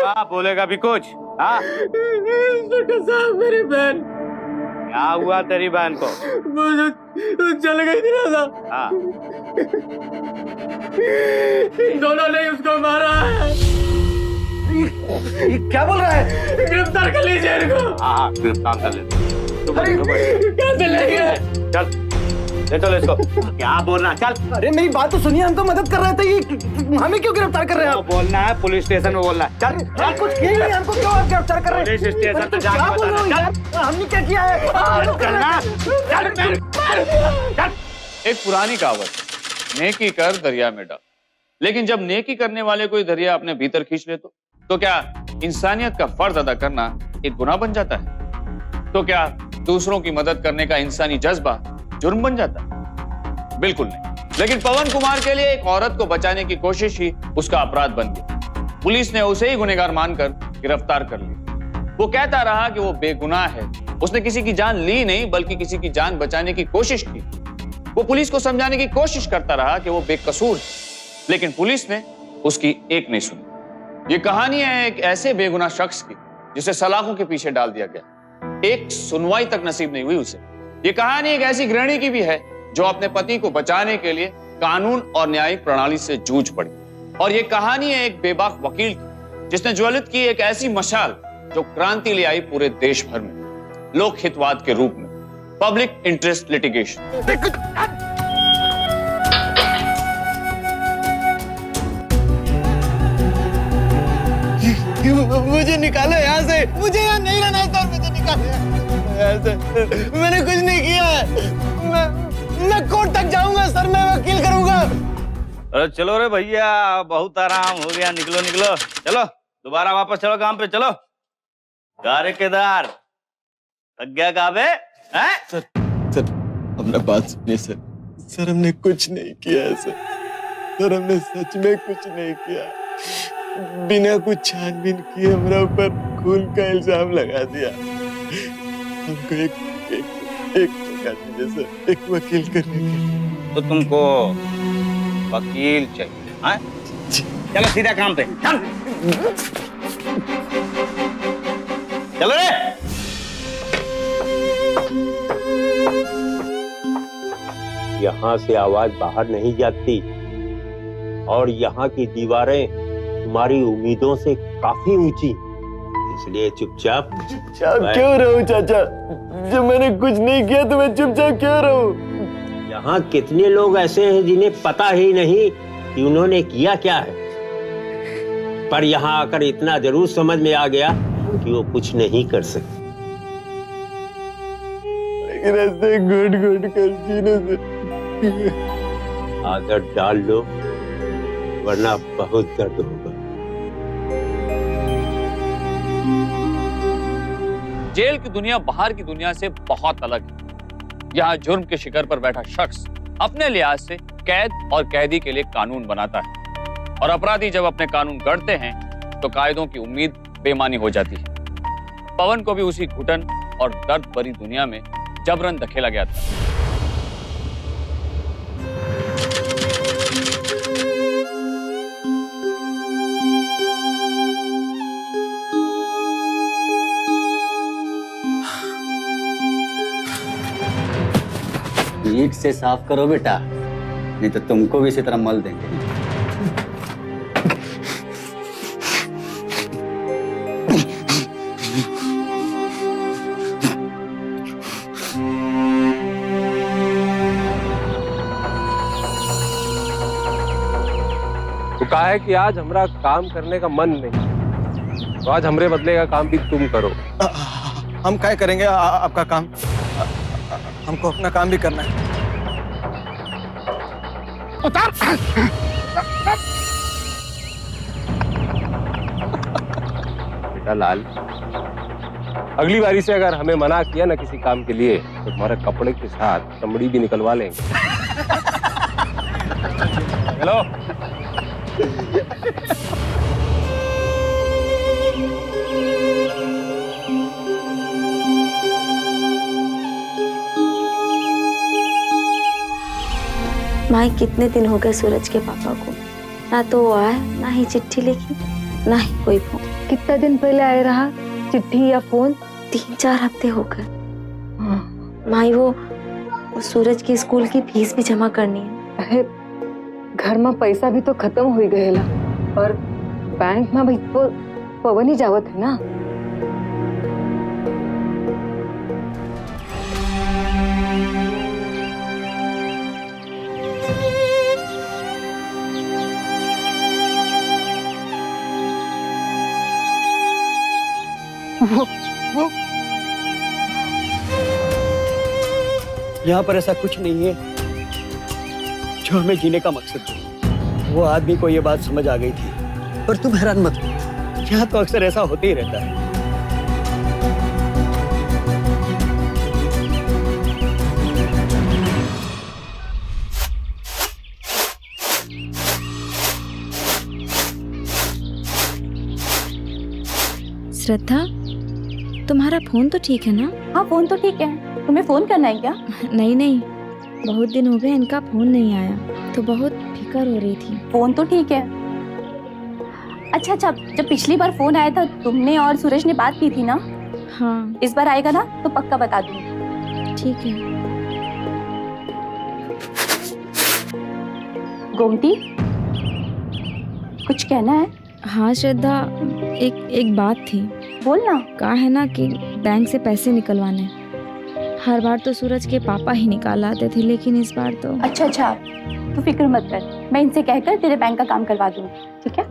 हाँ बोलेगा भी कुछ? हाँ साहब मेरी बहन। क्या हुआ तेरी बहन को? वो चल गई थी राजा। हाँ इन दोनों ने उसको मारा है। ये क्या बोल रहा है? गिरफ्तार कर लीजिए इनको। हाँ गिरफ्तार कर ले। कैसे लेंगे? चल ले चलो इसको। क्या बोलना? चल। अरे मेरी बात तो सुनिए, हम तो मदद कर रहे थे, ये हमें क्यों गिरफ्तार कर रहे हैं आप? बोलना है पुलिस स्टेशन में बोलना है। चल हम कुछ किए नहीं, हमको क्यों आप गिरफ्तार कर रहे हैं? पुलिस स्टेशन पे क्या जाके बोल रहे हो बताना। यार? हमने क्या किया है? चलना। चल। एक पुरानी कहावत, नेकी कर दरिया में डाल। लेकिन जब नेकी करने वाले कोई दरिया अपने भीतर खींच ले तो क्या इंसानियत का फर्ज अदा करना एक गुनाह बन जाता है? तो क्या दूसरों की मदद करने का इंसानी जज्बा जुर्म बन जाता है? बिल्कुल नहीं। लेकिन पवन कुमार के लिए एक औरत को बचाने की कोशिश ही उसका अपराध बन गई। पुलिस ने उसे ही गुनहगार मानकर गिरफ्तार कर लिया। वो कहता रहा कि वो बेगुनाह है, उसने किसी की जान ली नहीं बल्कि किसी की जान बचाने की कोशिश की। वो पुलिस को समझाने की कोशिश करता रहा कि वो बेकसूर है, लेकिन पुलिस ने उसकी एक नहीं सुनी। ये कहानी है एक ऐसे बेगुनाह शख्स की जिसे सलाखों के पीछे डाल दिया गया, एक सुनवाई तक नसीब नहीं हुई उसे। ये कहानी एक ऐसी गृहिणी की भी है जो अपने पति को बचाने के लिए कानून और न्यायिक प्रणाली से जूझ पड़ी। और ये कहानी है एक बेबाक वकील की जिसने ज्वलित की एक ऐसी मशाल जो क्रांति ले आई पूरे देश भर में, लोक हितवाद के रूप में, पब्लिक इंटरेस्ट लिटिगेशन। मुझे निकालो यहाँ से, मुझे यहाँ नहीं रहना है। तो मुझे निकालो यहाँ से। मैंने कुछ नहीं किया है। मैं कोर्ट तक जाऊंगा सर, मैं वकील करूंगा। अरे चलो रे भैया, बहुत आराम हो गया। निकलो निकलो, चलो दोबारा वापस चलो काम पे। चलो गारे केदार, थक गया काबे? सर अपना बात सुनिए सर। सर हमने कुछ नहीं किया है सर हमने सच में कुछ नहीं किया। बिना कुछ छानबीन किए हमारा ऊपर खून का इल्जाम लगा दिया। हमको एक मौका दीजिए सर, एक वकील करने के। तो तुमको वकील चाहिए? हाँ चलो सीधा काम पे। चल चलो रे। यहाँ से आवाज बाहर नहीं जाती और यहाँ की दीवारें तुम्हारी उम्मीदों से काफी ऊंची, इसलिए चुपचाप क्यों रहूं चाचा? जब मैंने कुछ नहीं किया तो मैं चुपचाप क्यों रहूं? यहाँ कितने लोग ऐसे हैं जिन्हें पता ही नहीं कि उन्होंने किया क्या है, पर यहाँ आकर इतना जरूर समझ में आ गया कि वो कुछ नहीं कर सकते। लेकिन ऐसे घुट कर जीने से आदत डाल लो वरना बहुत दर्द होगा। जेल की दुनिया बाहर की दुनिया से बहुत अलग है। यहाँ जुर्म के शिकार पर बैठा शख्स अपने लिहाज से कैद और कैदी के लिए कानून बनाता है, और अपराधी जब अपने कानून गढ़ते हैं तो कायदों की उम्मीद बेमानी हो जाती है। पवन को भी उसी घुटन और दर्द भरी दुनिया में जबरन धकेला गया था। ईंट से साफ करो बेटा, नहीं तो तुमको भी इसी तरह मल देंगे। तो कहा है कि आज हमारा काम करने का मन नहीं, तो आज हमरे बदले का काम भी तुम करो। हम क्या करेंगे आपका काम? हमको अपना काम भी करना है। उतार। बेटा लाल, अगली बारी से अगर हमें मना किया ना किसी काम के लिए तो तुम्हारे कपड़े के साथ चमड़ी भी निकलवा लेंगे। चलो माई कितने दिन हो गए सूरज के पापा को, ना तो वो आए, ना ही चिट्ठी लिखी, ना ही कोई फोन। कितना दिन पहले आए रहा चिट्ठी या फोन? 3-4 हफ्ते हो गए। माई वो सूरज की स्कूल की फीस भी जमा करनी है। अरे घर में पैसा भी तो खत्म हो गएला और बैंक में भी तो पवन ही जावत है ना। वो यहाँ पर ऐसा कुछ नहीं है जो हमें जीने का मकसद है। वो आदमी को ये बात समझ आ गई थी, पर तुम हैरान मत हो, यहाँ तो अक्सर ऐसा होते ही रहता है। श्रद्धा, तुम्हारा फोन तो ठीक है ना? हाँ फोन तो ठीक है। तुम्हें फोन करना है क्या? नहीं नहीं, बहुत दिन हो गए इनका फोन नहीं आया तो बहुत फिक्र हो रही थी। फोन तो ठीक है। अच्छा, जब पिछली बार फोन आया था तुमने और सूरज ने बात की थी ना? हाँ। इस बार आएगा ना तो पक्का बता दूंगी। ठीक है। गोमती, कुछ कहना है? हाँ श्रद्धा, एक बात थी। बोलना। कहा है ना कि बैंक से पैसे निकलवाने। हर बार तो सूरज के पापा ही निकाल आते थे, लेकिन इस बार तो। अच्छा, तू फिक्र मत कर, मैं इनसे कहकर तेरे बैंक का काम करवा दूंगी, ठीक है?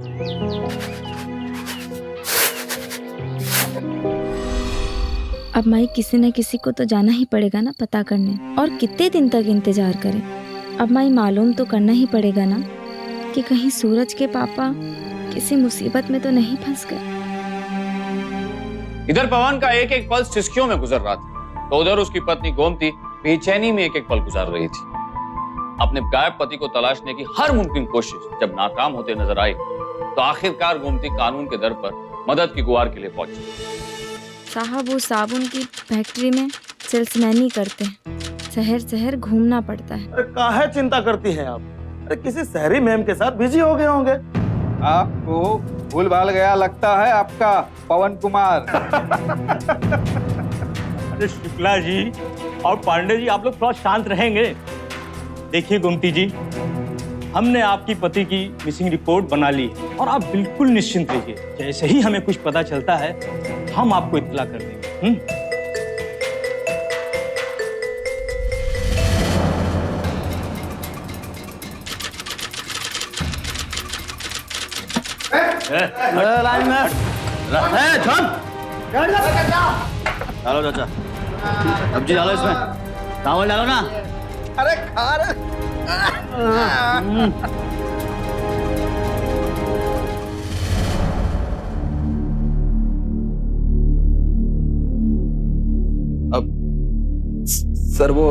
अब माई किसी न किसी को तो जाना ही पड़ेगा ना पता करने, और कितने दिन तक इंतजार करें। अब माई मालूम तो करना ही पड़ेगा ना कि कहीं सूरज के पापा किसी मुसीबत में तो नहीं फंस गए। इधर पवन का एक एक पल सिसकियों में गुजर रहा था, तो उधर उसकी पत्नी गोमती बेचैनी में एक एक पल गुजार रही थी। अपने गायब पति को तलाशने की हर मुमकिन कोशिश जब नाकाम होते नजर आई, तो आखिरकार गोमती कानून के दर पर मदद की गुहार के लिए पहुंची। साहब, वो साबुन की फैक्ट्री में सेल्समैनी करते हैं, शहर शहर घूमना पड़ता है। अरे काहे चिंता करती हैं आप? अरे किसी शहरी मैम के साथ बिजी हो गए होंगे। आपको भूल भाल गया लगता है आपका पवन कुमार। अरे शुक्ला जी और पांडे जी, आप लोग थोड़ा शांत रहेंगे। देखिए गोमती जी, हमने आपकी पति की मिसिंग रिपोर्ट बना ली है और आप बिल्कुल निश्चिंत रहिए। जैसे ही हमें कुछ पता चलता है हम आपको इत्तला कर देंगे। लाइन में डालो चाचा, सब्जी डालो, इसमें चावल डालो ना। अरे खा रहे। अब सर वो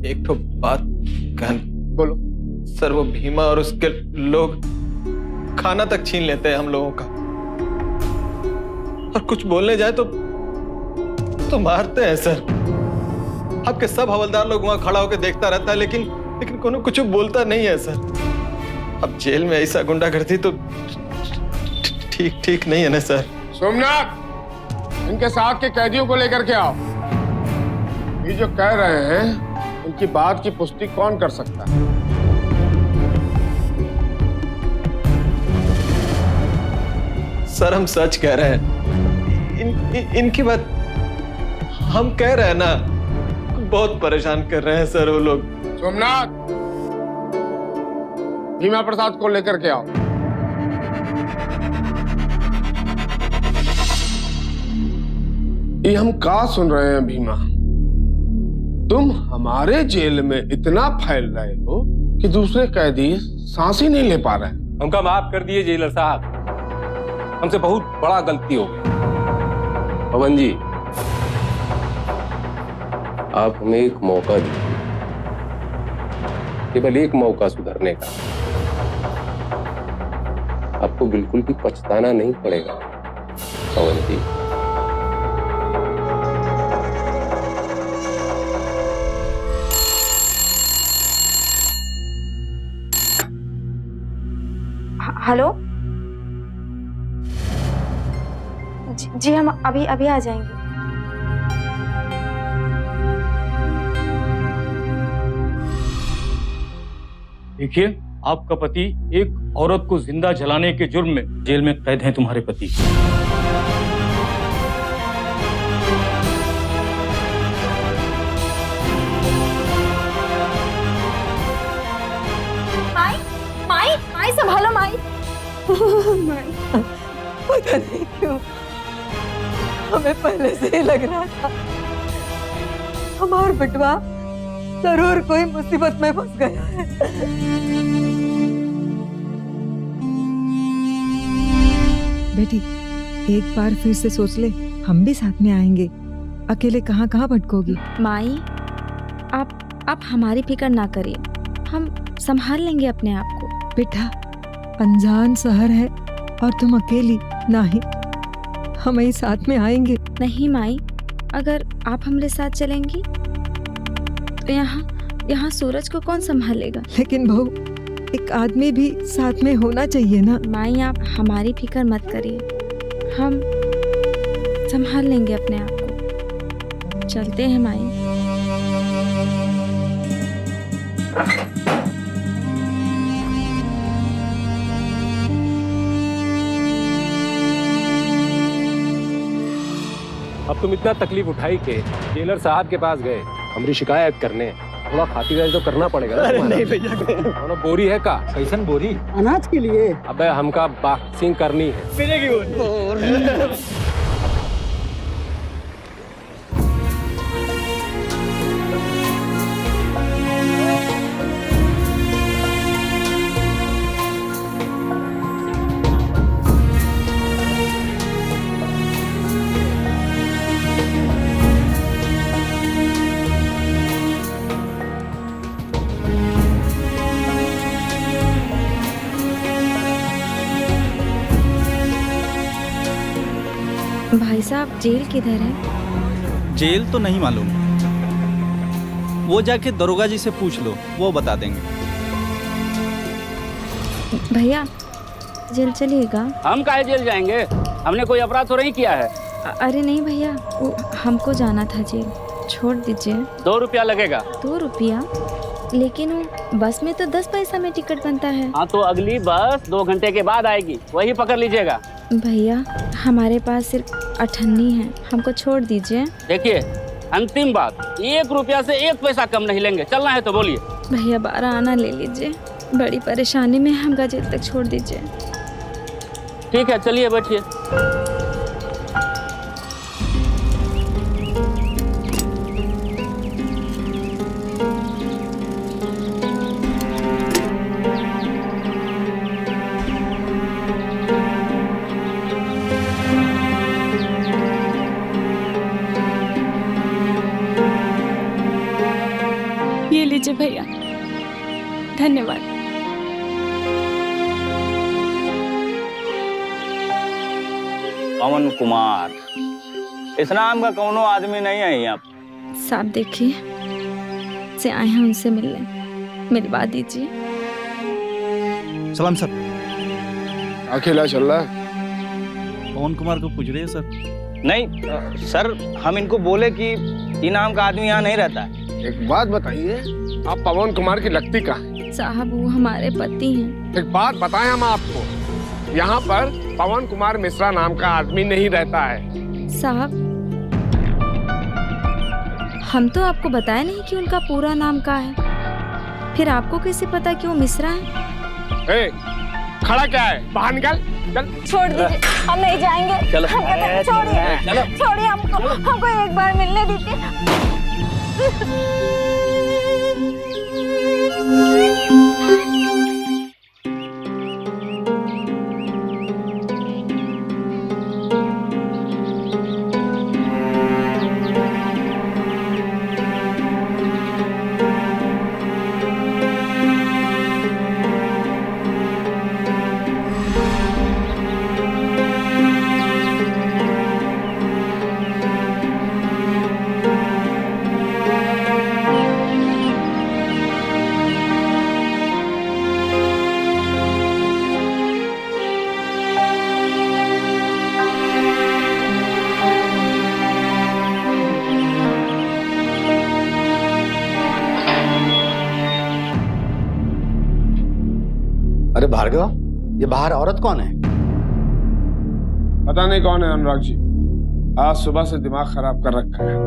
एक तो बात बोलो सर, वो भीमा और उसके लोग खाना तक छीन लेते हैं हम लोगों का, और कुछ बोलने जाए तो मारते हैं सर। आपके सब हवलदार लोग वहां खड़ा होकर देखता रहता है, लेकिन कोनो कुछ बोलता नहीं है सर। अब जेल में ऐसा गुंडागर्दी तो ठीक नहीं है ना सर। सोमनाथ, इनके साथ के कैदियों को लेकर के आओ। ये जो कह रहे हैं उनकी बात की पुष्टि कौन कर सकता है? सर हम सच कह रहे हैं, इनकी बात हम कह रहे हैं ना। बहुत परेशान कर रहे हैं सर वो लोग। सोमनाथ, भीमा प्रसाद को लेकर के आओ। ये हम का सुन रहे हैं भीमा? तुम हमारे जेल में इतना फैल रहे हो कि दूसरे कैदी सांस ही नहीं ले पा रहे। हमका माफ कर दिए जेलर साहब, हमसे बहुत बड़ा गलती हो गई। पवन जी, आप हमें एक मौका दीजिए, केवल एक मौका सुधरने का। आपको बिल्कुल भी पछताना नहीं पड़ेगा पवन जी। हेलो, जी हम अभी अभी आ जाएंगे। देखिए, आपका पति एक औरत को जिंदा जलाने के जुर्म में जेल में कैद हैं। तुम्हारे पति माई माई माई संभालो माई। पता नहीं क्यों हमें पहले से ही लग रहा था हमारा बेटवा जरूर कोई मुसीबत में फंस गया है। बेटी, एक बार फिर से सोच ले, हम भी साथ में आएंगे। अकेले कहाँ कहाँ भटकोगी। माई, आप हमारी फिक्र ना करिए, हम संभाल लेंगे अपने आप को। बेटा, अनजान शहर है और तुम अकेली। नहीं, हम ही साथ में आएंगे। नहीं माई, अगर आप हमारे साथ चलेंगी तो यहाँ सूरज को कौन संभालेगा। लेकिन बहू, एक आदमी भी साथ में होना चाहिए ना। माई, आप हमारी फिक्र मत करिए, हम संभाल लेंगे अपने आप को। चलते हैं माई। अब तुम इतना तकलीफ उठाई के जेलर साहब के पास गए हमारी शिकायत करने, थोड़ा खातिरदारी तो करना पड़ेगा ना। अरे नहीं भैया, बोरी है का कैसन बोरी? अनाज के लिए। अबे हमका बॉक्सिंग करनी है। मिलेगी बोरी। भाई साहब, जेल किधर है? जेल तो नहीं मालूम, वो जाके दरोगा जी से पूछ लो, वो बता देंगे। भैया, जेल चलिएगा? हम काहे जेल जाएंगे? हमने कोई अपराध तो नहीं किया है। अरे नहीं भैया, हमको जाना था जेल, छोड़ दीजिए। 2 रुपया लगेगा। 2 रुपया? लेकिन वो बस में तो 10 पैसा में टिकट बनता है। हाँ, तो अगली बस 2 घंटे के बाद आएगी, वही पकड़ लीजिएगा। भैया, हमारे पास सिर्फ 98 है, हमको छोड़ दीजिए। देखिए, अंतिम बात, 1 रुपया से 1 पैसा कम नहीं लेंगे। चलना है तो बोलिए। भैया, 12 आना ले लीजिए, बड़ी परेशानी में हमका जेल तक छोड़ दीजिए। ठीक है, चलिए बैठिए। ये लीजिए भैया, धन्यवाद। पवन कुमार, इस नाम का कौनो आदमी नहीं है यहाँ। साहब देखिए, से आए हैं उनसे मिलने, मिलवा दीजिए। सलाम सर। अकेला चल रहा है? पवन कुमार को पूछ रहे हैं सर। नहीं सर, हम इनको बोले कि ये नाम का आदमी यहाँ नहीं रहता है। एक बात बताइए, आप पवन कुमार की लगती कहाँ है? साहब, वो हमारे पति हैं। एक बात बताएं हम आपको, यहाँ पर पवन कुमार मिश्रा नाम का आदमी नहीं रहता है। साहब, हम तो आपको बताया नहीं कि उनका पूरा नाम क्या है, फिर आपको कैसे पता कि वो मिश्रा है? खड़ा क्या है? बाहर निकल, चल। छोड़ दीजिए, हम नहीं जाएंगे। चलो। छोड़िए, छोड़िए हमको एक बार मिलने दीजिए। अरे भार्गव, ये बाहर औरत कौन है? पता नहीं कौन है अनुराग जी, आज सुबह से दिमाग खराब कर रखा है।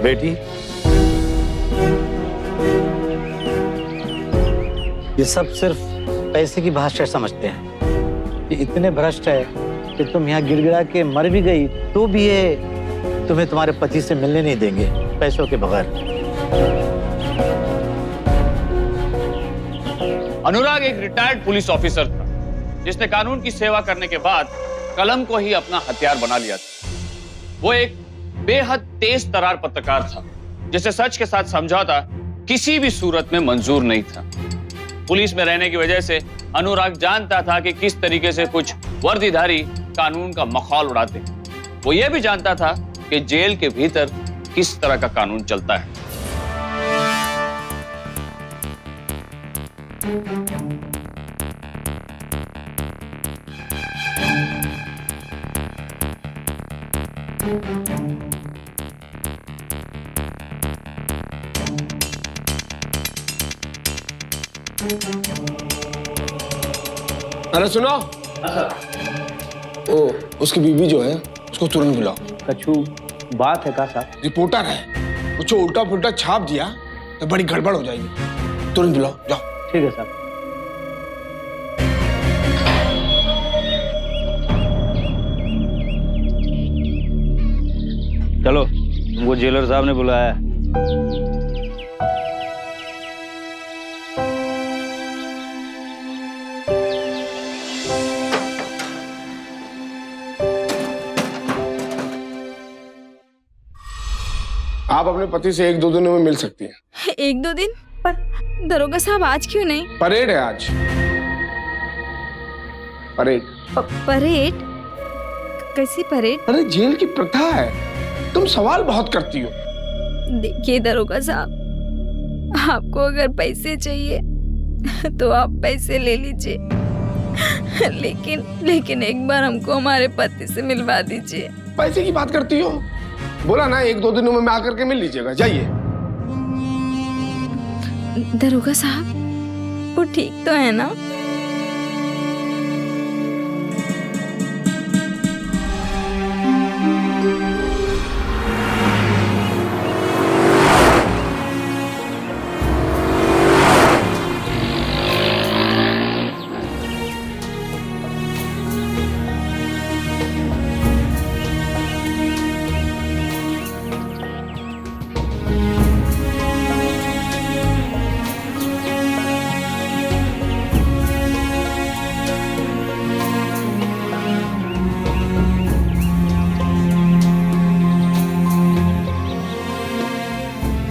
बेटी, ये सब सिर्फ पैसे की भाषा समझते हैं। ये इतने भ्रष्ट है कि तुम यहाँ गिड़गिड़ा के मर भी गई तो भी ये तुम्हें तुम्हारे पति से मिलने नहीं देंगे पैसों के बगैर। अनुराग एक रिटायर्ड पुलिस ऑफिसर था जिसने कानून की सेवा करने के बाद कलम को ही अपना हथियार बना लिया था। वो एक बेहद तेज तर्रार पत्रकार था जिसे सच के साथ समझौता किसी भी सूरत में मंजूर नहीं था। पुलिस में रहने की वजह से अनुराग जानता था कि किस तरीके से कुछ वर्दीधारी कानून का मखौल उड़ाते हैं। वो ये भी जानता था कि जेल के भीतर किस तरह का कानून चलता है। अरे सुनो, ओ उसकी बीवी जो है उसको तुरंत बुलाओ। कछु बात है का साहब? रिपोर्टर है, कुछ उल्टा पुल्टा छाप दिया तो बड़ी गड़बड़ हो जाएगी। तुरंत बुलाओ, जाओ। ठीक है साहब। चलो, तुमको जेलर साहब ने बुलाया है। आप अपने पति से 1-2 दिनों में मिल सकती हैं। 1-2 दिन? पर दरोगा साहब आज क्यों नहीं? परेड है आज। परेड? परेड? कैसी परेड? अरे जेल की प्रथा है, तुम सवाल बहुत करती हो। देखिए दरोगा साहब, आपको अगर पैसे चाहिए तो आप पैसे ले लीजिए, लेकिन एक बार हमको हमारे पति से मिलवा दीजिए। पैसे की बात करती हो? बोला ना 1-2 दिनों में आकर के मिल लीजिएगा, जाइए। दरोगा साहब, वो ठीक तो है ना?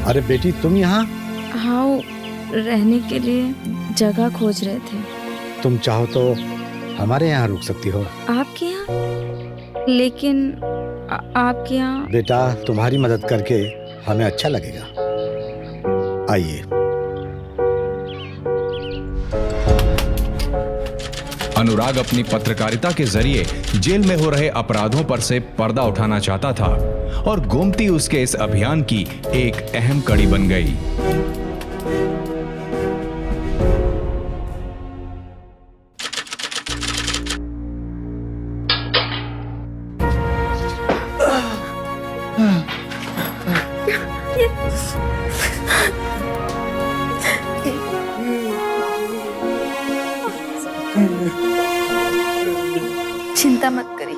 अरे बेटी, तुम यहाँ? हाँ, रहने के लिए जगह खोज रहे थे। तुम चाहो तो हमारे यहाँ रुक सकती हो। आपके यहाँ? लेकिन आपके यहाँ? बेटा, तुम्हारी मदद करके हमें अच्छा लगेगा। आइए। अनुराग अपनी पत्रकारिता के जरिए जेल में हो रहे अपराधों पर से पर्दा उठाना चाहता था और गोमती उसके इस अभियान की एक अहम कड़ी बन गई। चिंता मत करिए,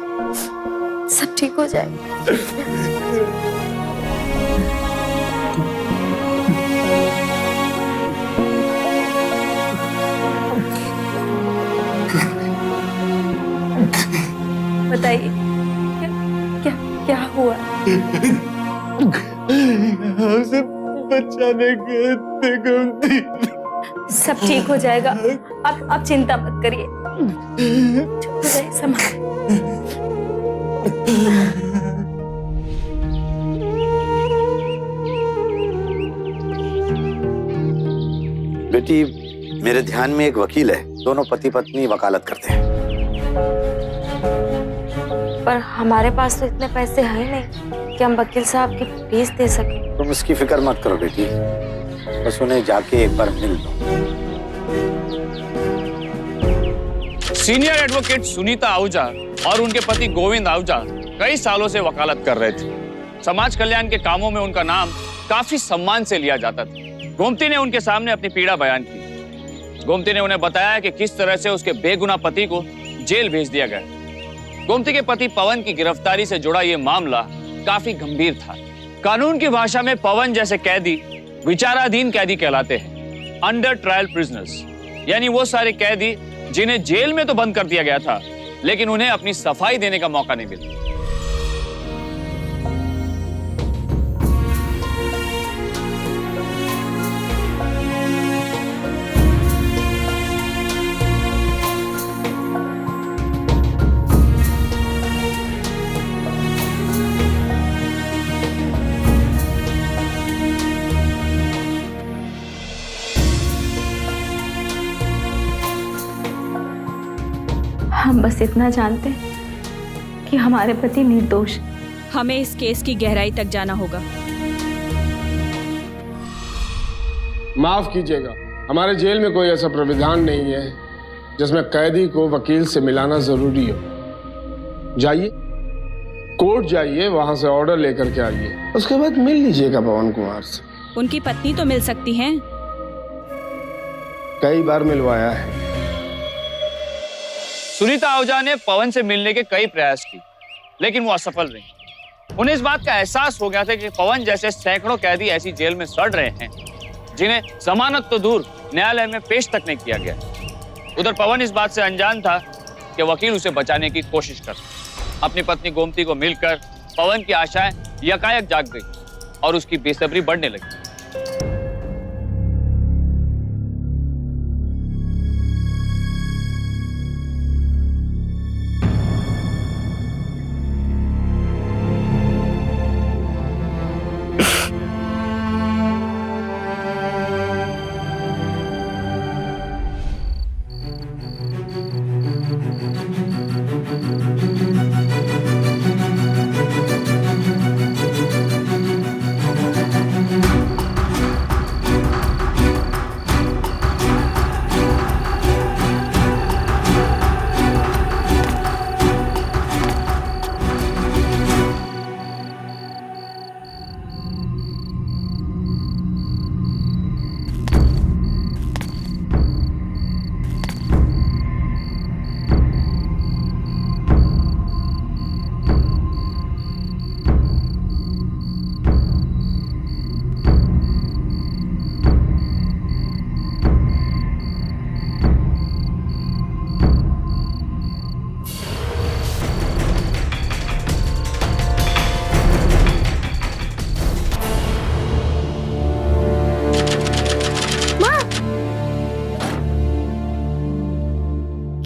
सब ठीक हो जाएगा। बताइए, क्या क्या हुआ? हमसे बचाने गए थे गोमती। सब ठीक हो जाएगा, आप चिंता मत करिए। चुप हो जाइए, संभाल। बेटी, मेरे ध्यान में एक वकील है, दोनों पति पत्नी वकालत करते हैं। पर हमारे पास तो इतने पैसे हैं नहीं कि हम वकील साहब की फीस दे सकें। तुम इसकी फिक्र मत करो बेटी, बस उन्हें जाके एक बार मिल लो। सीनियर एडवोकेट सुनीता आहूजा और उनके पति गोविंद आहूजा कई सालों से वकालत कर रहे थे। समाज कल्याण के कामों में उनका नाम काफी सम्मान से लिया जाता था। गोमती ने उनके सामने अपनी पीड़ा बयान की। गोमती ने उन्हें बताया कि किस तरह से उसके बेगुनाह पति को जेल भेज दिया गया। गोमती के पति पवन की गिरफ्तारी से जुड़ा यह मामला काफी गंभीर था। कानून की भाषा में पवन जैसे कैदी विचाराधीन कैदी कहलाते हैं, अंडर ट्रायल प्रिजनर्स, यानी वो सारे कैदी जिन्हें जेल में तो बंद कर दिया गया था, लेकिन उन्हें अपनी सफाई देने का मौका नहीं मिला। हम बस इतना जानते हैं कि हमारे पति निर्दोष। हमें इस केस की गहराई तक जाना होगा। माफ कीजिएगा, हमारे जेल में कोई ऐसा प्राविधान नहीं है जिसमें कैदी को वकील से मिलाना जरूरी हो। जाइए, कोर्ट जाइए, वहां से ऑर्डर लेकर के आइए, उसके बाद मिल लीजिएगा पवन कुमार से। उनकी पत्नी तो मिल सकती हैं। कई बार मिलवाया है। सुनीता आहूजा ने पवन से मिलने के कई प्रयास किए, लेकिन वो असफल रही। उन्हें इस बात का एहसास हो गया था कि पवन जैसे सैकड़ों कैदी ऐसी जेल में सड़ रहे हैं जिन्हें जमानत तो दूर न्यायालय में पेश तक नहीं किया गया। उधर पवन इस बात से अनजान था कि वकील उसे बचाने की कोशिश कर। अपनी पत्नी गोमती को मिलकर पवन की आशाएं यकायक जाग गई और उसकी बेसब्री बढ़ने लगी।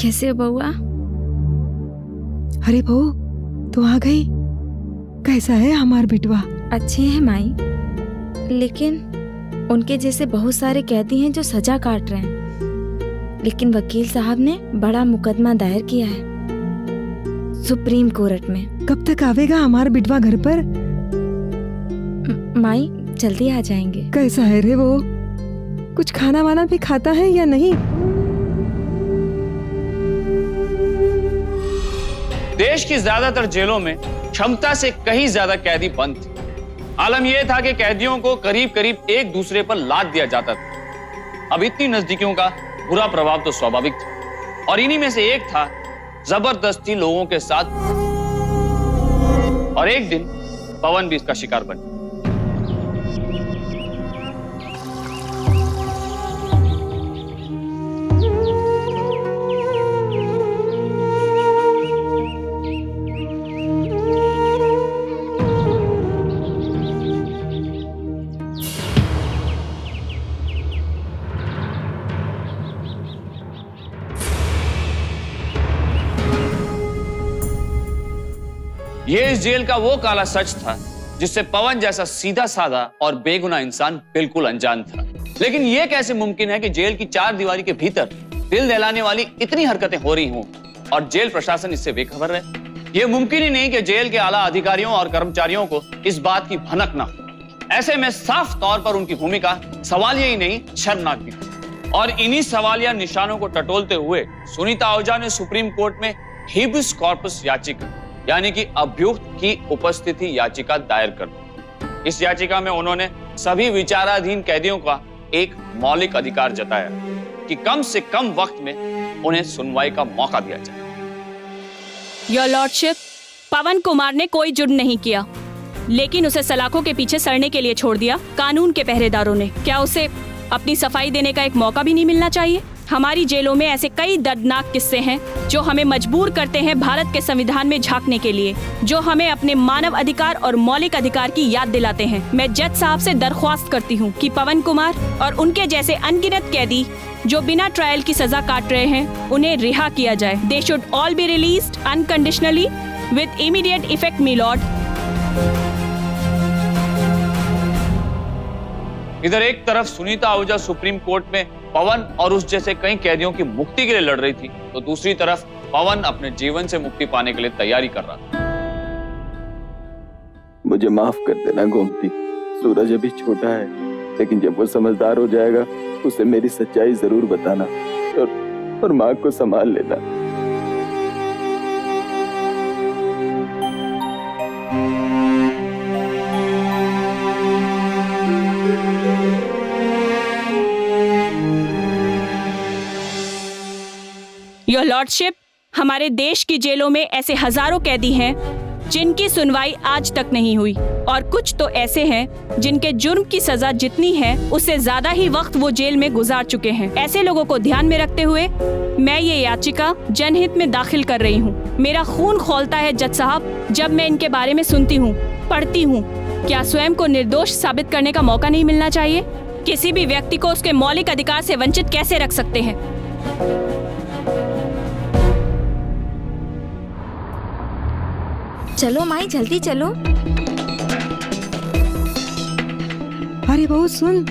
कैसे हो बउआ? अरे बहू, तू आ गई। कैसा है हमार बिटवा? अच्छे हैं माई, लेकिन उनके जैसे बहुत सारे कैदी हैं जो सजा काट रहे हैं। लेकिन वकील साहब ने बड़ा मुकदमा दायर किया है सुप्रीम कोर्ट में। कब तक आवेगा हमारा बिटवा घर पर? माई जल्दी आ जाएंगे। कैसा है रे वो? कुछ खाना वाना भी खाता है या नहीं? देश की ज्यादातर जेलों में क्षमता से कहीं ज्यादा कैदी बंद थे। आलम यह था कि कैदियों को करीब करीब एक दूसरे पर लाद दिया जाता था। अब इतनी नजदीकियों का बुरा प्रभाव तो स्वाभाविक था, और इन्हीं में से एक था जबरदस्ती लोगों के साथ, और एक दिन पवन भी इसका शिकार बन गया। ये इस जेल का वो काला सच था जिससे पवन जैसा सीधा साधा और बेगुनाह इंसान बिल्कुल अनजान था। लेकिन ये कैसे मुमकिन है कि जेल की चार दीवारी के भीतर दिल दहलाने वाली इतनी हरकतें हो रही हों और जेल प्रशासन इससे बेखबर रहे? ये मुमकिन ही नहीं कि जेल के आला अधिकारियों और कर्मचारियों को इस बात की भनक ना हो। ऐसे में साफ तौर पर उनकी भूमिका सवालिया ही नहीं शर्मनाक भी थी। और इन्हीं सवालिया निशानों को टटोलते हुए सुनीता आहूजा ने सुप्रीम कोर्ट में हेबियस कॉर्पस याचिका यानी कि अभियुक्त की उपस्थिति याचिका दायर कर दी। इस याचिका में उन्होंने सभी विचाराधीन कैदियों का एक मौलिक अधिकार जताया कि कम से कम वक्त में उन्हें सुनवाई का मौका दिया जाए। योर लॉर्डशिप, पवन कुमार ने कोई जुर्म नहीं किया, लेकिन उसे सलाखों के पीछे सड़ने के लिए छोड़ दिया कानून के पहरेदारों ने। क्या उसे अपनी सफाई देने का एक मौका भी नहीं मिलना चाहिए? हमारी जेलों में ऐसे कई दर्दनाक किस्से हैं जो हमें मजबूर करते हैं भारत के संविधान में झांकने के लिए, जो हमें अपने मानव अधिकार और मौलिक अधिकार की याद दिलाते हैं। मैं जज साहब से दरख्वास्त करती हूँ कि पवन कुमार और उनके जैसे अनगिनत कैदी जो बिना ट्रायल की सजा काट रहे हैं, उन्हें रिहा किया जाए। They should all be released unconditionally with immediate effect, me Lord. इधर एक तरफ सुनीता आहूजा सुप्रीम कोर्ट में पवन और उस जैसे कई कैदियों की मुक्ति के लिए लड़ रही थी, तो दूसरी तरफ पवन अपने जीवन से मुक्ति पाने के लिए तैयारी कर रहा था। मुझे माफ कर देना गोमती, सूरज अभी छोटा है, लेकिन जब वो समझदार हो जाएगा उसे मेरी सच्चाई जरूर बताना और माँ को संभाल लेना। योर लॉर्डशिप, हमारे देश की जेलों में ऐसे हजारों कैदी हैं जिनकी सुनवाई आज तक नहीं हुई, और कुछ तो ऐसे हैं जिनके जुर्म की सजा जितनी है उससे ज्यादा ही वक्त वो जेल में गुजार चुके हैं। ऐसे लोगों को ध्यान में रखते हुए मैं ये याचिका जनहित में दाखिल कर रही हूँ। मेरा खून खौलता है जज साहब जब मैं इनके बारे में सुनती हूँ, पढ़ती हूँ। क्या स्वयं को निर्दोष साबित करने का मौका नहीं मिलना चाहिए? किसी भी व्यक्ति को उसके मौलिक अधिकार से वंचित कैसे रख सकते हैं? चलो माई, जल्दी चलो। अरे बहू सुन,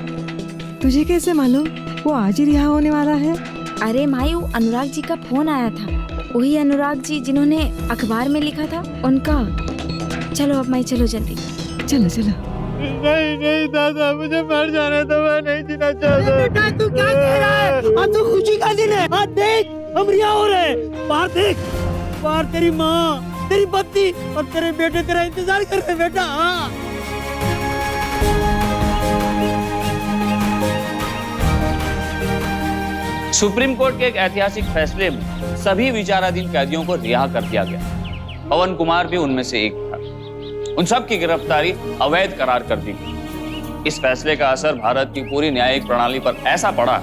तुझे कैसे मालूम वो आज ही रिहा होने वाला है? अरे माई, वो अनुराग जी का फोन आया था, वही अनुराग जी जिन्होंने अखबार में लिखा था, उनका। चलो अब माई, चलो जल्दी। चलो चलो। नहीं दादा, मुझे मर जाने दो, मैं नहीं जीना चाहता। बेटा तू क्या कह रहा है? आज तो खुशी का दिन है। आज देख, हम रिहा हो रहे हैं। बाहर देख, बाहर तेरी माँ, तेरी पत्नी और तेरे बेटे तेरा इंतजार कर रहे हैं बेटा। हाँ। सुप्रीम कोर्ट के एक ऐतिहासिक फैसले में सभी विचाराधीन कैदियों को रिहा कर दिया गया। पवन कुमार भी उनमें से एक था। उन सब की गिरफ्तारी अवैध करार कर दी गई। इस फैसले का असर भारत की पूरी न्यायिक प्रणाली पर ऐसा पड़ा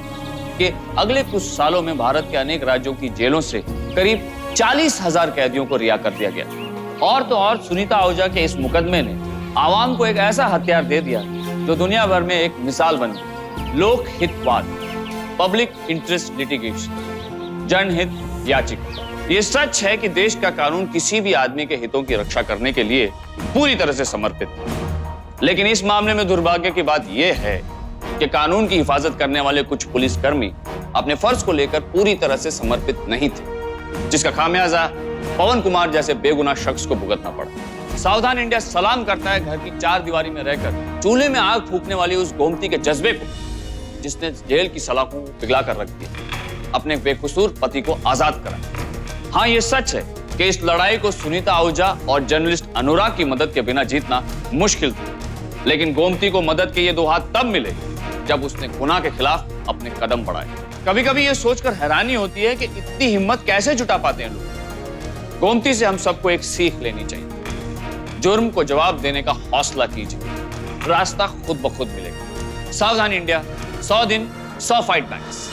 कि अगले कुछ सालों में भारत के अनेक राज्यों की जेलों से करीब 40,000 कैदियों को रिहा कर दिया गया। और तो और सुनीता आहूजा के इस मुकदमे ने आवाम को एक ऐसा हथियार दे दिया जो दुनिया भर में एक मिसाल बन गई। लोक हितवाद, पब्लिक इंटरेस्ट लिटिगेशन, जनहित याचिका। ये सच है कि देश का कानून किसी भी आदमी के हितों की रक्षा करने के लिए पूरी तरह से समर्पित है। लेकिन इस मामले में दुर्भाग्य की बात यह है कि कानून की हिफाजत करने वाले कुछ पुलिसकर्मी अपने फर्ज को लेकर पूरी तरह से समर्पित नहीं थे, जिसका खामियाजा पवन कुमार जैसे बेगुनाह शख्स को भुगतना पड़ा। सावधान इंडिया सलाम करता है घर की चार दीवारी में रहकर चूल्हे में आग फूकने वाली उस गोमती के जज्बे को, जिसने जेल की सलाखों को पिघला कर रख दिया, अपने बेकसूर पति को आजाद करा। हाँ, ये सच है कि इस लड़ाई को सुनीता आहूजा और जर्नलिस्ट अनुराग की मदद के बिना जीतना मुश्किल था, लेकिन गोमती को मदद के ये दो हाथ तब मिले जब उसने गुनाह के खिलाफ अपने कदम बढ़ाए। कभी कभी ये सोचकर हैरानी होती है कि इतनी हिम्मत कैसे जुटा पाते हैं लोग। गोमती से हम सबको एक सीख लेनी चाहिए। जुर्म को जवाब देने का हौसला कीजिए, रास्ता खुद ब खुद मिलेगा। सावधान इंडिया, 100 दिन 100 फाइट बैक्स।